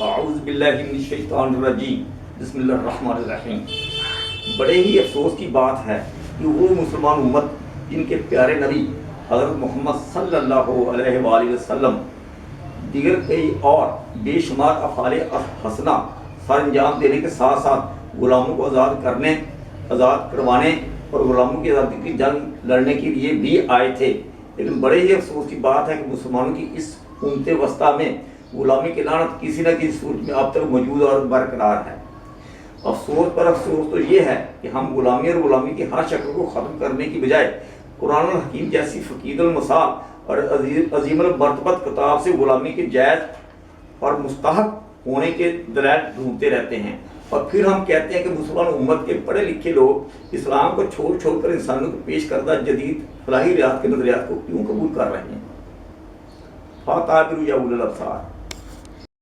اعوذ باللہ من الشیطان الرجیم، بسم اللہ الرحمن الرحیم۔ بڑے ہی افسوس کی بات ہے کہ وہ مسلمان امت جن کے پیارے نبی حضرت محمد صلی اللہ علیہ وآلہ وسلم دیگر کئی اور بے شمار افعال حسنہ سر انجام دینے کے ساتھ ساتھ غلاموں کو آزاد کروانے اور غلاموں کی آزادی کی جنگ لڑنے کے لیے بھی آئے تھے، لیکن بڑے ہی افسوس کی بات ہے کہ مسلمانوں کی اس امت وسطیٰ میں غلامی کی لعنت کسی نہ کسی صورت میں اب تک موجود اور برقرار ہے۔ افسوس پر افسوس تو یہ ہے کہ ہم غلامی اور غلامی کی ہر شکل کو ختم کرنے کی بجائے قرآن الحکیم جیسی فقید المثال اور عظیم المرتبت کتاب سے غلامی کے جائز اور مستحق ہونے کے دلائل ڈھونڈتے رہتے ہیں، اور پھر ہم کہتے ہیں کہ مسلمان امت کے پڑھے لکھے لوگ اسلام کو چھوڑ کر انسانوں کو پیش کردہ جدید فلاحی ریاض کے نظریات کو کیوں قبول کر رہے ہیں؟ فاتعبروا یا اولي الابصار۔